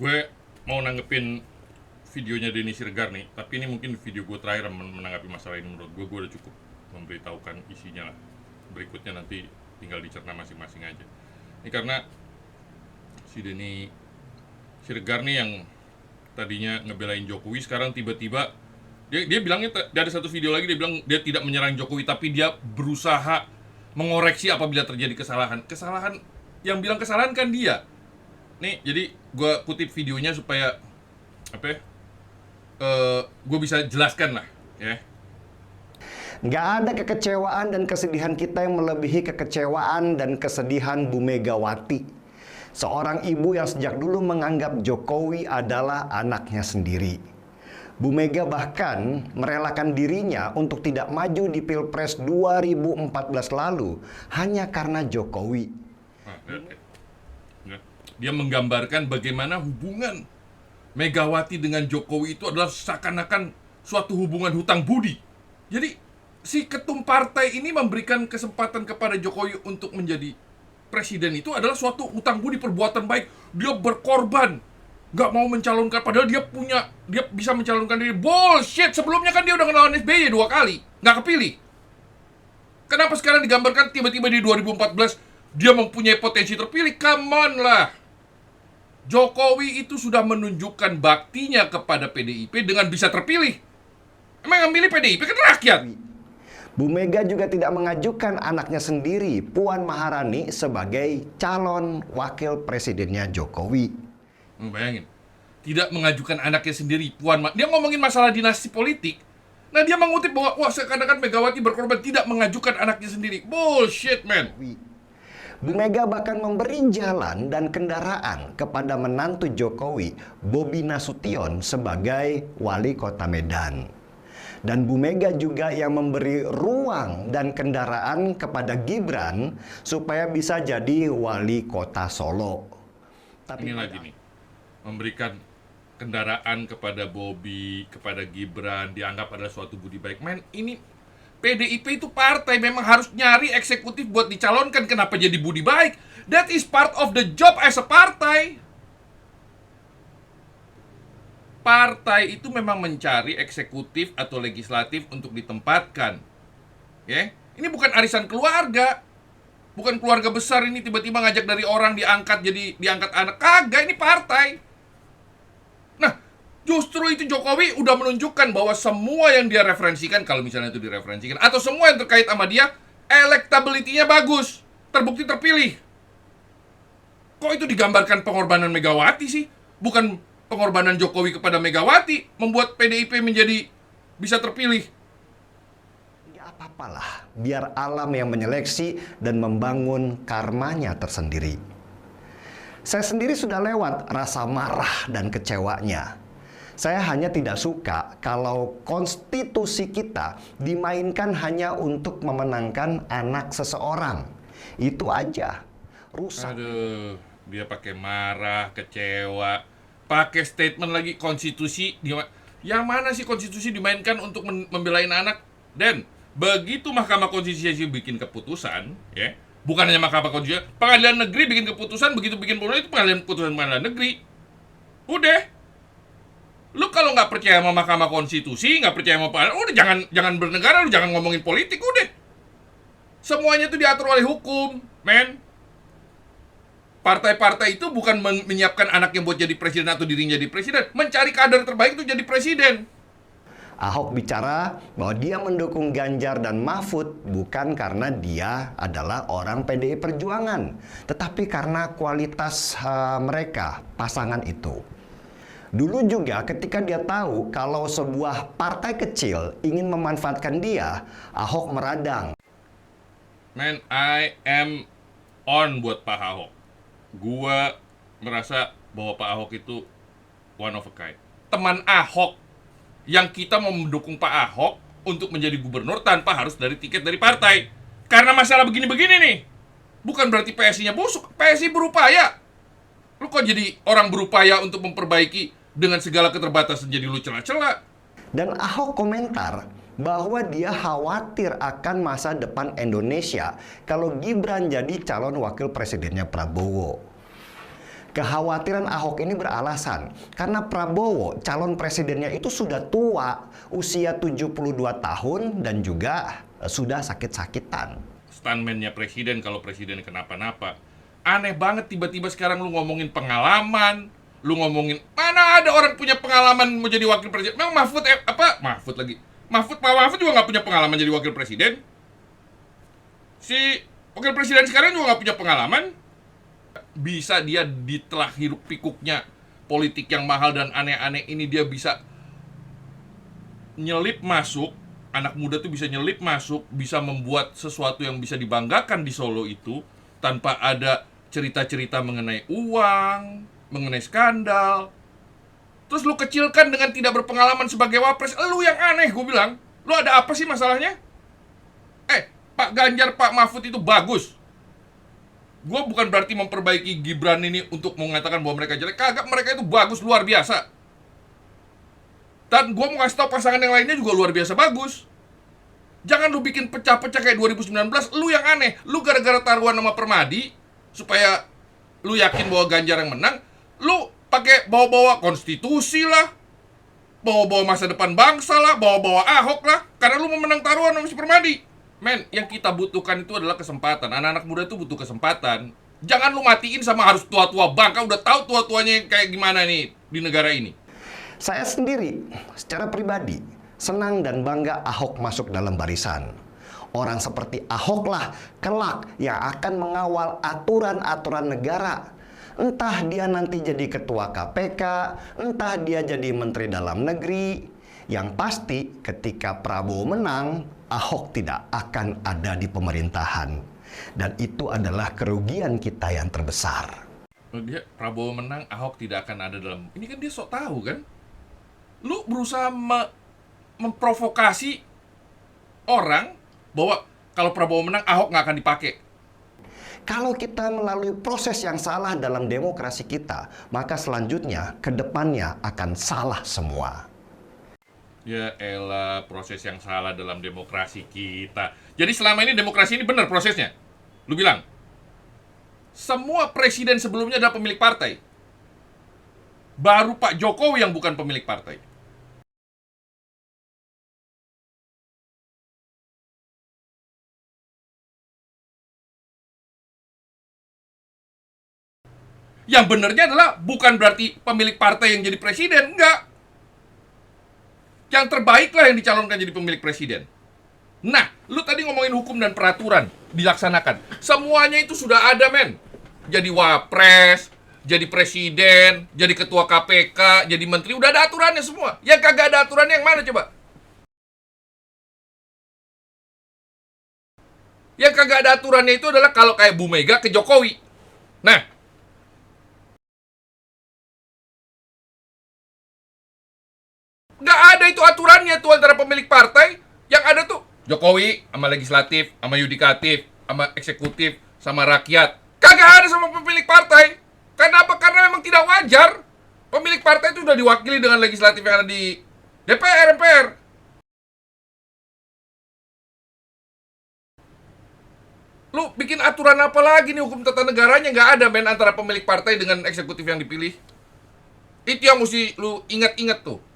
Gue mau nanggepin videonya Denny Sirgar nih, tapi ini mungkin video gue terakhir menanggapi masalah ini. Menurut gue udah cukup memberitahukan isinya lah. Berikutnya nanti tinggal dicerna masing-masing aja. Ini karena si Denny Sirgar nih yang tadinya ngebelain Jokowi, sekarang tiba-tiba dia bilangnya, ada satu video lagi dia bilang dia tidak menyerang Jokowi, tapi dia berusaha mengoreksi apabila terjadi kesalahan yang bilang kesalahan kan dia nih. Jadi gue kutip videonya supaya gue bisa jelaskan lah ya. Nggak ada kekecewaan dan kesedihan kita yang melebihi kekecewaan dan kesedihan Bu Megawati, seorang ibu yang sejak dulu menganggap Jokowi adalah anaknya sendiri. Bu Mega bahkan merelakan dirinya untuk tidak maju di Pilpres 2014 lalu hanya karena Jokowi. Dia menggambarkan bagaimana hubungan Megawati dengan Jokowi itu adalah seakan-akan suatu hubungan hutang budi. Jadi si ketum partai ini memberikan kesempatan kepada Jokowi untuk menjadi presiden itu adalah suatu hutang budi, perbuatan baik. Dia berkorban, nggak mau mencalonkan, padahal dia bisa mencalonkan diri. Bullshit, sebelumnya kan dia udah ngelawan SBY 2 kali, nggak kepilih. Kenapa sekarang digambarkan tiba-tiba di 2014 dia mempunyai potensi terpilih? Come on lah. Jokowi itu sudah menunjukkan baktinya kepada PDIP dengan bisa terpilih. Emang yang milih PDIP kan rakyat. Bu Mega juga tidak mengajukan anaknya sendiri, Puan Maharani, sebagai calon wakil presidennya Jokowi. Bayangin, tidak mengajukan anaknya sendiri, dia ngomongin masalah dinasti politik. Nah, dia mengutip bahwa seakan-akan Megawati berkorban tidak mengajukan anaknya sendiri. Bullshit, man. Bu Mega bahkan memberi jalan dan kendaraan kepada menantu Jokowi, Bobi Nasution, sebagai wali kota Medan. Dan Bu Mega juga yang memberi ruang dan kendaraan kepada Gibran supaya bisa jadi wali kota Solo. Tapi ini lagi nih, memberikan kendaraan kepada Bobi, kepada Gibran, dianggap adalah suatu budi baik. Men, ini PDIP itu partai, memang harus nyari eksekutif buat dicalonkan. Kenapa jadi budi baik? That is part of the job as a partai. Partai itu memang mencari eksekutif atau legislatif untuk ditempatkan. Ya, ini bukan arisan keluarga. Bukan keluarga besar ini tiba-tiba ngajak dari orang diangkat anak. Kagak, ini partai. Nah, justru itu Jokowi udah menunjukkan bahwa semua yang dia referensikan, kalau misalnya itu direferensikan, atau semua yang terkait sama dia, electability-nya bagus, terbukti terpilih. Kok itu digambarkan pengorbanan Megawati sih? Bukan pengorbanan Jokowi kepada Megawati membuat PDIP menjadi bisa terpilih. Ya apa-apalah, biar alam yang menyeleksi dan membangun karmanya tersendiri. Saya sendiri sudah lewat rasa marah dan kecewanya. Saya hanya tidak suka kalau konstitusi kita dimainkan hanya untuk memenangkan anak seseorang. Itu aja. Rusak. Aduh, dia pakai marah, kecewa, pakai statement lagi konstitusi. Yang mana sih konstitusi dimainkan untuk membelain anak? Dan begitu Mahkamah Konstitusi bikin keputusan, ya, bukan hanya Mahkamah Konstitusi, Pengadilan Negeri bikin keputusan, begitu bikin keputusan itu putusan Pengadilan Negeri. Udah. Lu kalau nggak percaya sama Mahkamah Konstitusi, nggak percaya sama Pengadilan, udah jangan bernegara, lu jangan ngomongin politik, udah. Semuanya itu diatur oleh hukum, men. Partai-partai itu bukan menyiapkan anaknya buat jadi presiden atau dirinya jadi presiden, mencari kader terbaik untuk jadi presiden. Ahok bicara bahwa dia mendukung Ganjar dan Mahfud bukan karena dia adalah orang PDI Perjuangan, tetapi karena kualitas mereka, pasangan itu. Dulu juga ketika dia tahu kalau sebuah partai kecil ingin memanfaatkan dia, Ahok meradang. Man, I am on buat Pak Ahok. Gua merasa bahwa Pak Ahok itu one of a kind. Teman Ahok yang kita mau mendukung Pak Ahok untuk menjadi gubernur tanpa harus dari tiket dari partai. Karena masalah begini-begini nih. Bukan berarti PSI-nya busuk. PSI berupaya. Lu kok jadi orang berupaya untuk memperbaiki dengan segala keterbatasan jadi lu celah-celah. Dan Ahok komentar bahwa dia khawatir akan masa depan Indonesia kalau Gibran jadi calon wakil presidennya Prabowo. Kekhawatiran Ahok ini beralasan karena Prabowo, calon presidennya itu sudah tua, usia 72 tahun dan juga sudah sakit-sakitan. Stuntman-nya presiden kalau presiden kenapa-napa. Aneh banget tiba-tiba sekarang lu ngomongin pengalaman, lu ngomongin mana ada orang punya pengalaman mau jadi wakil presiden. Memang Mahfud Mahfud lagi. Mahfud juga nggak punya pengalaman jadi wakil presiden. Si wakil presiden sekarang juga nggak punya pengalaman. Bisa dia ditelah hiruk pikuknya politik yang mahal dan aneh-aneh ini dia bisa nyelip masuk. Anak muda tuh bisa nyelip masuk, bisa membuat sesuatu yang bisa dibanggakan di Solo itu tanpa ada cerita-cerita mengenai uang, mengenai skandal. Terus lu kecilkan dengan tidak berpengalaman sebagai wapres. Lu yang aneh, gue bilang. Lu ada apa sih masalahnya? Pak Ganjar, Pak Mahfud itu bagus. Gue bukan berarti memperbaiki Gibran ini untuk mengatakan bahwa mereka jelek. Kagak, mereka itu bagus, luar biasa. Dan gue mau kasih tau pasangan yang lainnya juga luar biasa bagus. Jangan lu bikin pecah-pecah kayak 2019. Lu yang aneh. Lu gara-gara taruhan nama Permadi supaya lu yakin bahwa Ganjar yang menang, lu pakai bawa-bawa konstitusi lah, bawa-bawa masa depan bangsa lah, bawa-bawa Ahok lah, karena lu mau menang taruhan sama si Permadi. Men, yang kita butuhkan itu adalah kesempatan. Anak-anak muda itu butuh kesempatan. Jangan lu matiin sama harus tua-tua bangka. Udah tahu tua-tuanya kayak gimana nih di negara ini. Saya sendiri, secara pribadi, senang dan bangga Ahok masuk dalam barisan. Orang seperti Ahok lah kelak yang akan mengawal aturan-aturan negara. Entah dia nanti jadi ketua KPK, entah dia jadi menteri dalam negeri. Yang pasti ketika Prabowo menang, Ahok tidak akan ada di pemerintahan. Dan itu adalah kerugian kita yang terbesar. Dia Prabowo menang, Ahok tidak akan ada dalam. Ini kan dia sok tahu kan? Lu berusaha memprovokasi orang bahwa kalau Prabowo menang, Ahok nggak akan dipakai. Kalau kita melalui proses yang salah dalam demokrasi kita, maka selanjutnya ke depannya akan salah semua. Ya elah, proses yang salah dalam demokrasi kita. Jadi selama ini demokrasi ini benar prosesnya. Lu bilang, semua presiden sebelumnya adalah pemilik partai. Baru Pak Jokowi yang bukan pemilik partai. Yang benarnya adalah bukan berarti pemilik partai yang jadi presiden, enggak. Yang terbaik lah yang dicalonkan jadi pemilik presiden. Nah, lu tadi ngomongin hukum dan peraturan dilaksanakan. Semuanya itu sudah ada, men. Jadi wapres, jadi presiden, jadi ketua KPK, jadi menteri, udah ada aturannya semua. Yang kagak ada aturannya yang mana coba? Yang kagak ada aturannya itu adalah kalau kayak Bu Mega ke Jokowi. Nah, nggak ada itu aturannya tuh antara pemilik partai. Yang ada tuh Jokowi sama legislatif, sama yudikatif, sama eksekutif, sama rakyat. Kagak ada sama pemilik partai. Kenapa? Karena memang tidak wajar. Pemilik partai itu sudah diwakili dengan legislatif yang ada di DPR, MPR. Lu bikin aturan apa lagi nih, hukum tata negaranya nggak ada, men, antara pemilik partai dengan eksekutif yang dipilih. Itu yang mesti lu ingat-ingat tuh.